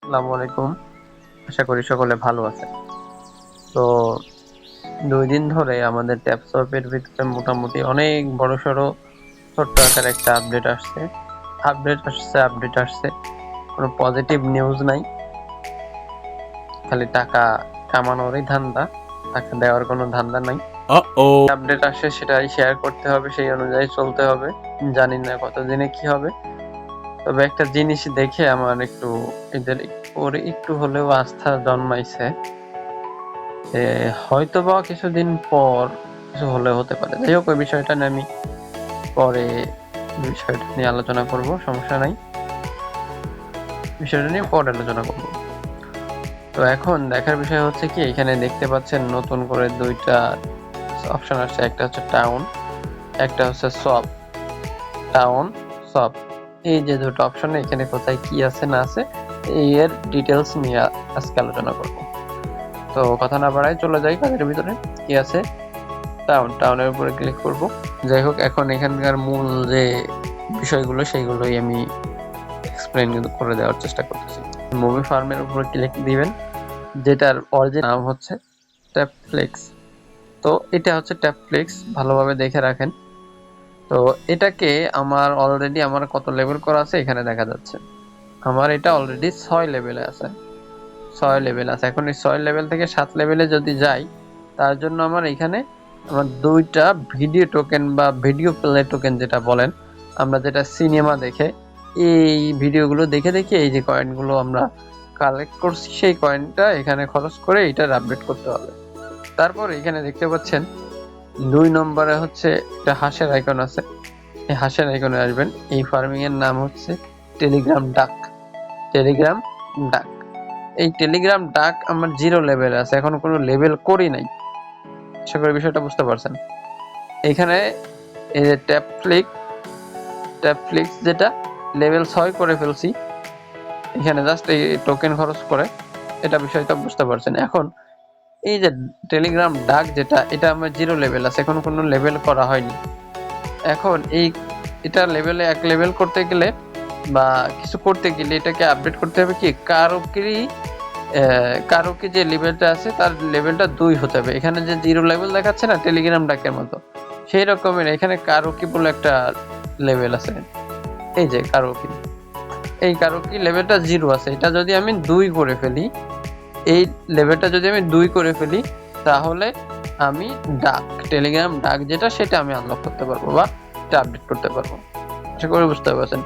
আসসালামু আলাইকুম। আশা করি সকলে ভালো আছেন। তো ২ দিন ধরে আমাদের ট্যাপসপের ভিতরে মোটামুটি অনেক বড়সড় ছোট্ট আকারে একটা আপডেট আসছে। কোনো পজিটিভ নিউজ নাই। খালি টাকা কামানোরই ধান্দা, টাকা দেওয়ার কোনো ধান্দা নাই। Uh-oh. আপডেট আসে সেটাই শেয়ার করতে হবে, সেই অনুযায়ী চলতে হবে। জানি না কতদিনে কি হবে। তবে একটা জিনিস দেখে আমার এদের উপরে একটু হলেও আস্থা জন্মাইছে। হয়তোবা কিছুদিন পর কিছু হলে হতে পারে। যাই হোক, ওই বিষয়টা নিয়ে আমি পরে আলোচনা করব, সমস্যা নাই। বিষয়টা নিয়ে পরে আলোচনা করব। তো এখন দেখার বিষয় হচ্ছে কি, এখানে দেখতে পাচ্ছেন নতুন করে 2টা অপশন আসছে। একটা হচ্ছে টাউন, একটা হচ্ছে সব। টাউন, সব, এই যে দুটো অপশনে এখানে কোথায় কি আছে না আছে এর ডিটেলস নিয়ে আজকে আলোচনা করব। তো কথা না বাড়াই চলে যাই কাজের ভিতরে। কি আছে, টাউনের উপরে ক্লিক করব। যাই হোক, এখন এখানকার মূল যে বিষয়গুলো সেইগুলোই আমি এক্সপ্লেইন করে দেওয়ার চেষ্টা করতেছি। মুভি ফার্মের উপরে ক্লিক দিবেন, যেটার অরিজিনাল নাম হচ্ছে ট্যাপফ্লিক্স। তো এটা হচ্ছে ট্যাপফ্লিক্স, ভালোভাবে দেখে রাখেন। তো এটাকে আমার কত লেভেল করা আছে এখানে দেখা যাচ্ছে। আমার এটা অলরেডি 6 লেভেলে আছে। 6 লেভেল আছে। এখন এই 6 লেভেল থেকে 7 লেভেলে যদি যাই, তার জন্য আমার 2টা ভিডিও টোকেন বা ভিডিও প্লে টোকেন যেটা বলেন, আমরা যেটা সিনেমা দেখে এই ভিডিওগুলো দেখে এই যে কয়েনগুলো আমরা কালেক্ট করছি, সেই কয়েনটা এখানে খরচ করে এটার আপডেট করতে হবে। তারপর এখানে দেখতে পাচ্ছেন 2 নম্বরে হচ্ছে একটা হাঁসের আইকন আছে। এই হাঁসের আইকনে আসবেন। এই ফার্মিং এর নাম হচ্ছে টেলিগ্রাম ডাক। টেলিগ্রাম ডাক, এই টেলিগ্রাম ডাক আমার 0 লেভেলে আছে, এখন কোনো লেভেল করি নাই। আশা করি বিষয়টা বুঝতে পারছেন। এখানে এই যে ট্যাপফ্লিক্স যেটা লেভেল 6 করে ফেলছি, এখানে জাস্ট এই টোকেন খরচ করে, এটা বিষয়টা বুঝতে পারছেন। এখন এই যে টেলিগ্রাম ডাক যেটা, এটা আমার 0 লেভেল আছে, এখন কোনো লেভেল করা হয়নি। এখন এটা লেভেলে 1 লেভেল করতে গেলে বা কিছু করতে গেলে এটাকে আপডেট করতে হবে কি, কারো কি যে লেভেলটা আছে তার লেভেলটা 2 হতে হবে। এখানে যে 0 লেভেল দেখাচ্ছে না টেলিগ্রাম ডাকের মতো, সেই রকমের এখানে কারো কি বলে একটা লেভেল আছে। এই যে কারো কি লেভেলটা 0 আছে। এটা যদি আমি 2 করে ফেলি, এই লেভেলটা যদি আমি 2 করে ফেলি, তাহলে আমি টেলিগ্রাম ডাক যেটা সেটা আমি আনলক করতে পারবো বা এটা আপডেট করতে পারবো। আশা করি বুঝতে পারছেন।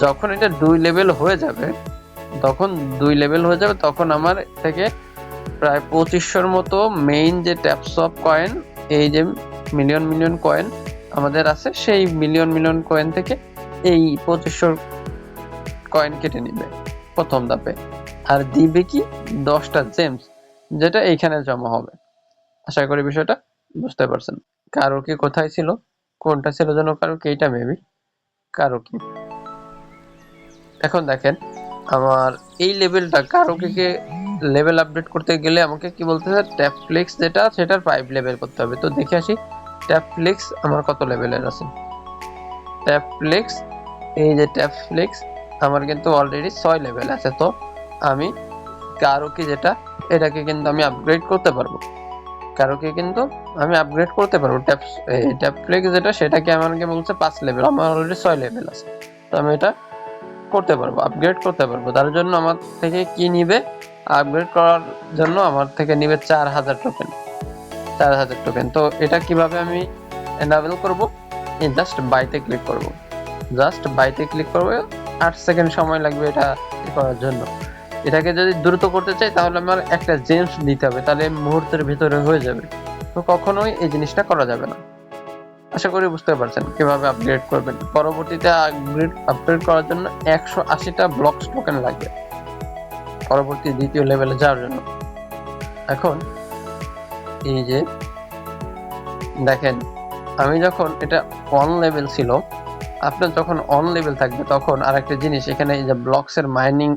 যখন এটা 2 লেভেল হয়ে যাবে, তখন আমার থেকে প্রায় 2500 মতো মেইন যে ট্যাপস অফ কয়েন, এই যে মিলিয়ন কয়েন আমাদের আছে, সেই মিলিয়ন কয়েন থেকে এই 2500 কয়েন কেটে নিবে প্রথম ধাপে, আর দিবে কি 10টা জেমস, যেটা এইখানে জমা হবে। আশা করি বিষয়টা বুঝতে পারছেন। কারো কি কোথায় ছিল, কোনটা ছিল যেন কারো কি, এইটা মেবি কারো কি। এখন দেখেন আমার এই লেভেলটা কে লেভেল আপডেট করতে গেলে আমাকে কি বলতেছে, ট্যাপফ্লিক্স যেটা সেটার 5 লেভেল করতে হবে। তো দেখে আসি ট্যাপফ্লিক্স আমার কত লেভেলের আছে। ট্যাপফ্লিক্স, এই যে ট্যাপফ্লিক্স আমার কিন্তু অলরেডি 6 লেভেল আছে। তো আমি কারো কি যেটা, এটাকে কিন্তু আমি আপগ্রেড করতে পারবো। ট্যাপফ্লিক্স যেটা সেটাকে আমাকে বলছে 5 লেভেল, আমার অলরেডি 6 লেভেল আছে। তো আমি এটা করতে পারবো, আপগ্রেড করতে পারবো। তার জন্য আমার থেকে কি নিবে, আপগ্রেড করার জন্য আমার থেকে নিবে 4000 টোকেন। 4000 টোকেন। তো এটা কিভাবে আমি এনাবেল করব, এই জাস্ট বাইতে ক্লিক করব। 8 সেকেন্ড সময় লাগবে এটা করার জন্য। এটাকে যদি দ্রুত করতে চাই তাহলে আমার একটা জেমস দিতে হবে, তাহলে মুহূর্তের ভিতরে হয়ে যাবে। তো কখনোই এই জিনিসটা করা যাবে না। আশা করি বুঝতে পারছেন কিভাবে আপগ্রেড করবেন। পরবর্তীতে আপগ্রেড করার জন্য 180টা ব্লকস টোকেন লাগবে পরবর্তী দ্বিতীয় লেভেলে যাওয়ার জন্য। এখন এই যে দেখেন, আমি যখন এটা অন লেভেল ছিল, আপনার যখন অন লেভেল থাকবে তখন আরেকটা জিনিস, এখানে এই যে ব্লকস এর মাইনিং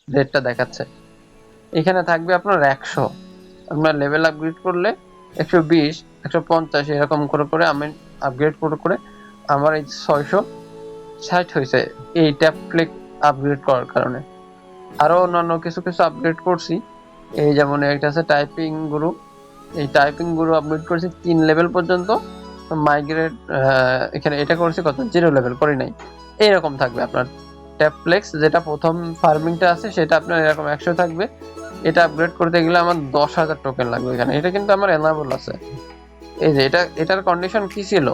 রেটটা দেখাচ্ছে, এখানে থাকবে আপনার 100। আপনার লেভেল আপগ্রেড করলে 120, 150 এরকম করে আমি আপগ্রেড করে আমার এই 660 হয়েছে এই ট্যাপফ্লিক্স আপগ্রেড করার কারণে। আরো অন্যান্য কিছু কিছু আপডেট করছি। এই যেমন একটা আছে টাইপিং গুরু, এই টাইপিং গুরু আপডেট করছি 3 লেভেল পর্যন্ত। মাইগ্রেট এখানে এটা করছি কত 0 লেভেল করি নাই। এইরকম থাকবে আপনার ট্যাপফ্লেক্স, যেটা প্রথম ফার্মিংটা আছে সেটা আপনার এরকম 100 থাকবে। এটা আপগ্রেড করতে গেলে আমার 10,000 টোকেন লাগবে এখানে। এটা কিন্তু আমার এনাবল আছে। এই যে এটার কন্ডিশন কি ছিল,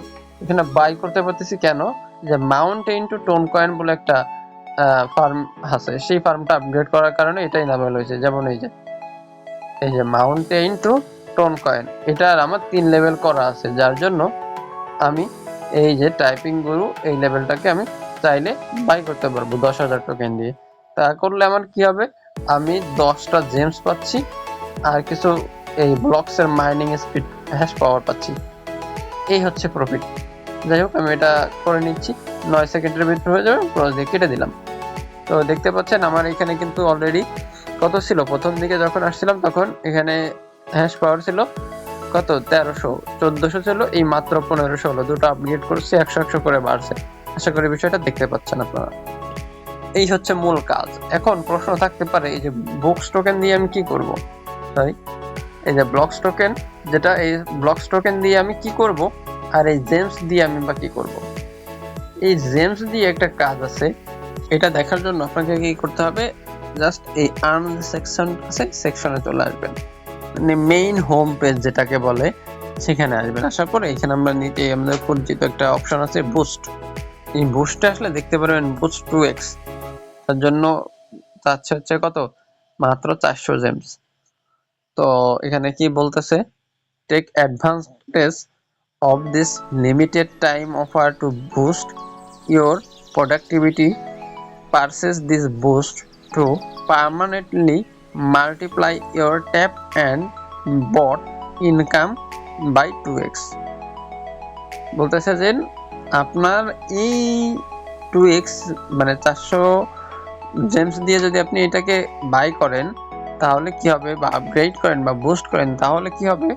এখানে বাই করতে পারতেছি কেন, যে মাউন্টেন টু টোন কয়েন বলে একটা ফার্ম আছে, সেই ফার্মটা আপগ্রেড করার কারণে এটা এনাবল হয়েছে। যেমন এই যে মাউন্টেন টু টোন কয়েন, এটার আমার 3 লেভেল করা আছে, যার জন্য আমি এই যে টাইপিং গুরু এই লেভেলটাকে আমি চাইলে বাই করতে পারবো 10,000 টোকেন দিয়ে। তা করলে আমার কি হবে, আমি 10টা জেমস পাচ্ছি আর কিছু এই ব্লকস এর মাইনিং স্পিড হ্যাশ পাওয়ার পাচ্ছি। এই হচ্ছে প্রফিট। যাই হোক, আমি এটা করে নিচ্ছি, 9 সেকেন্ডের ভিতরে হয়ে যাবে, ক্রস দিয়ে কেটে দিলাম। তো দেখতে পাচ্ছেন আমার এখানে কিন্তু অলরেডি কত ছিল, প্রথম দিকে যখন আসছিলাম তখন এখানে হ্যাশ পাওয়ার ছিল কত 1300, 1400 ছিল, এই মাত্র 1500 হলো। দুটো আপগ্রেড করছি, 100 করে বাড়ছে। আশা করি বিষয়টা দেখতে পাচ্ছেন আপনারা। এই হচ্ছে মূল কাজ। এখন প্রশ্ন থাকতে পারে এই যে বুকস টোকেন দিয়ে আমি কি করব, সরি এই যে ব্লকস টোকেন, যেটা এই ব্লকস টোকেন দিয়ে আমি কি করব, আর এই জেমস দিয়ে আমি বা কি করব। এই জেমস দিয়ে একটা কাজ আছে, এটা দেখার জন্য আপনাকে কি করতে হবে, জাস্ট এই আর্ম সেকশন আছে, সেকশনে চলে আসবেন, মানে মেইন হোম পেজ যেটাকে বলে, সেখানে আসবেন। আসার পরে এখানে আমরা নিচে আমাদের পরিচিত একটা অপশন আছে বুস্ট। এই বুস্টে আসলে দেখতে পারবেন বুস্ট 2x, তার জন্য চাচ্ছে হচ্ছে কত, মাত্র 400 জেমস। তো এখানে কি বলতেছে, take advantage of this limited time offer to boost your productivity. Purchase this boost to permanently multiply your tap and bot income by 2x. বলতেছে যে আপনার এই 2x মানে 400 জেমস দিয়ে যদি আপনি এটাকে বাই করেন তাহলে কি হবে, বা আপগ্রেড করেন বা বুস্ট করেন তাহলে কি হবে,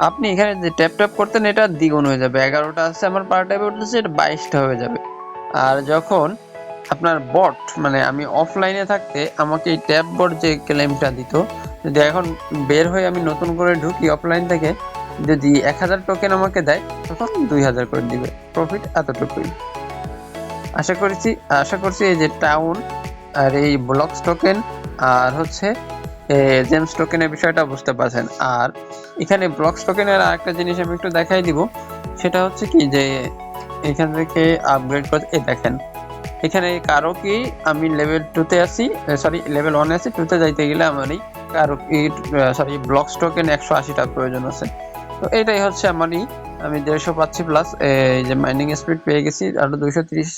আপনি এখানে যে ট্যাপ ট্যাপ করতেন এটা দ্বিগুণ হয়ে যাবে। 11টা আছে আমার পার ট্যাপে উঠতেছে, এটা 22টা হয়ে যাবে। আর যখন আপনার বট মানে আমি অফলাইনে থাকতে আমাকে এই ট্যাপ বট যে ক্লেমটা দিত, যদি এখন বের হয়ে আমি নতুন করে ঢুকি অফলাইন থেকে, যদি 1000 টোকেন আমাকে দেয় তখন 2000 করে দিবে। প্রফিট এতটুকুই। আশা করছি এই যে টাউন আর এই ব্লকস টোকেন আর হচ্ছে জেমস টোকেনের বিষয়টা বুঝতে পারছেন। আর এখানে ব্লকস টোকেনের আরেকটা জিনিস আমি একটু দেখাই দিব, সেটা হচ্ছে কি যে এখান থেকে আপগ্রেড করতে দেখেন এখানে কারো কি আমি লেভেল 2 তে আছি, সরি লেভেল 1 এ আছি, 2 তে যাইতে গেলে আমার এই কারো সরি ব্লকস টোকেন 180টা প্রয়োজন আছে। তো এটাই হচ্ছে আমারই, আমি 150 পাচ্ছি প্লাস এই যে মাইনিং স্পিড পেয়ে গেছি, আরো 230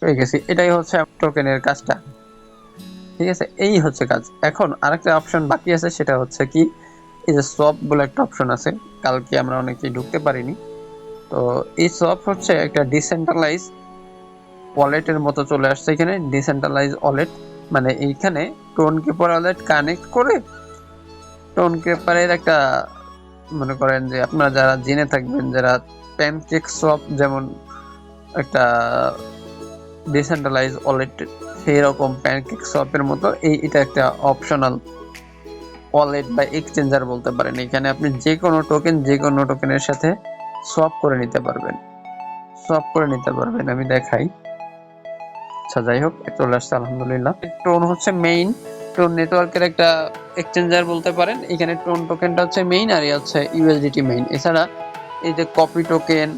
পেয়ে গেছি। এটাই হচ্ছে টোকেনের কাজটা, ঠিক আছে, এই হচ্ছে কাজ। এখন আরেকটা অপশন বাকি আছে, সেটা হচ্ছে কি এই যে সোয়াপ বলে একটা অপশন আছে, কালকে আমরা অনেকেই ঢুকতে পারিনি। তো এই সোয়াপ হচ্ছে একটা ডিসেন্ট্রালাইজ ওয়ালেটের মতো চলে আসছে এখানে। ডিসেন্ট্রালাইজ ওয়ালেট মানে এইখানে টোন কিপার ওয়ালেট কানেক্ট করে টোন কিপারের একটা, মনে করেন যে আপনারা যারা জেনে থাকবেন, যারা প্যানকেক সোয়াপ যেমন একটা ডিসেন্ট্রালাইজ ওয়ালেট, সেই রকম প্যানকেক সোয়াপের মতো এটা একটা অপশনাল ওয়ালেট বা এক্সচেঞ্জার বলতে পারেন। এখানে আপনি যে কোনো টোকেনের সাথে সোয়াপ করে নিতে পারবেন। আমি দেখাই। আচ্ছা যাই হোক, চলে আসছে আলহামদুলিল্লাহ। টোন হচ্ছে মেইন, টোন নেটওয়ার্কের একটা এক্সচেঞ্জার বলতে পারেন। এখানে টোন টোকেনটা হচ্ছে মেইন আর এই হচ্ছে ইউএসডিটি মেইন। এছাড়া এই যে কপি টোকেন,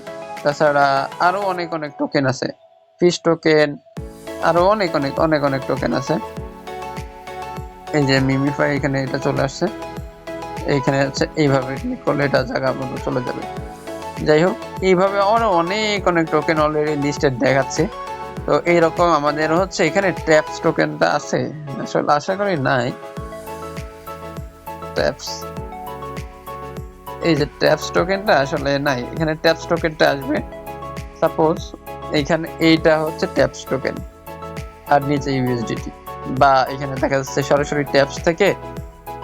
তাছাড়া আরো অনেক টোকেন আছে, ফিশ টোকেন, আরো অনেক টোকেন আছে। এই যে মিমিফাই এখানে এটা চলে আসছে, এইখানে হচ্ছে এইভাবে ক্লিক করলে এটা জায়গা মতো চলে যাবে। যাই হোক, এইভাবে আরো অনেক টোকেন অলরেডি লিস্টেড দেখাচ্ছে। তো এইরকম আমাদের হচ্ছে এখানে ট্যাপস টোকেনটা আছে, আসলে আশা করি নাই ট্যাপস, এই যে ট্যাপস টোকেনটা আসলে নাই, এখানে ট্যাপস টোকেনটা আসবে। সাপোজ এইখানে এইটা হচ্ছে ট্যাপস টোকেন আর নিচে ইউএসডিটি, বা এখানে দেখা যাচ্ছে সরাসরি ট্যাপস থেকে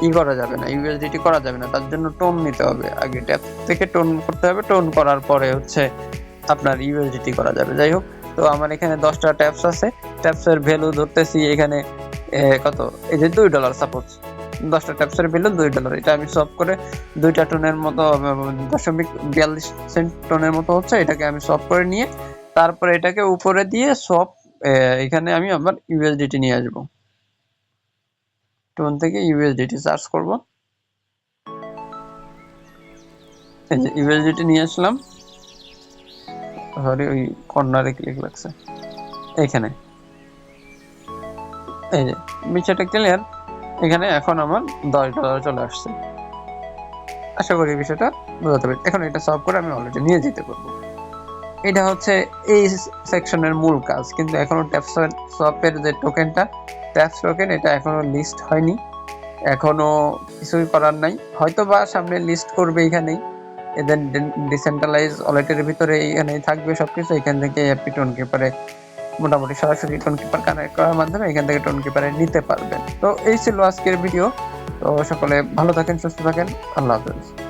ই করা যাবে না, ইউএসডিটি করা যাবে না, তার জন্য টোন নিতে হবে। আগে ট্যাপস থেকে টোন করতে হবে, টোন করার পরে হচ্ছে আপনার ইউএসডিটি করা যাবে। যাই হোক, তো আমার এখানে 10টা ট্যাপস আছে, ট্যাপসের ভ্যালু ধরতেছি এখানে কত, এই যে $2 সাপোজ 10টা ট্যাপসের ভ্যালু $2, এটা আমি সলভ করে 2টা টোনের মতো 0.42 টোনের মতো হচ্ছে, এটাকে আমি সলভ করে নিয়ে তারপরে এটাকে উপরে দিয়ে সব এখানে আমি আবার ইউএসডিটি নিয়ে আসবো। টোন থেকে ইউএসডিটি সার্চ করব, এই যে ইউএসডিটি নিয়ে আসলাম। সরি, ওই কর্নারে ক্লিক লাগছে এখানে, এই যে বিষয়টা ক্লিয়ার। এখানে এখন আমার $10 চলে আসছে। আশা করি বিষয়টা বোঝাতে পারি। এখন এটা সলভ করে আমি অলরেডি নিয়ে যেতে পারবো। এটা হচ্ছে এই সেকশনের মূল কাজ, কিন্তু এখনো ট্যাপস সফের যে টোকেনটা, ট্যাপস টোকেন, এটা এখনো লিস্ট হয়নি, এখনো কিছুই করার নাই। হয়তো বা সামনে লিস্ট করবে এখানেই, এদের ডিসেন্ট্রালাইজ ওয়ালেটের ভিতরে এখানেই থাকবে সবকিছু। এখান থেকে অ্যাপি টোন কিপারে মোটামুটি সরাসরি টোন কিপার কানেক্ট করার মাধ্যমে এখান থেকে টোন কিপারে নিতে পারবেন। তো এই ছিল আজকের ভিডিও। তো সকলে ভালো থাকেন, সুস্থ থাকেন, আল্লাহ হাফেজ।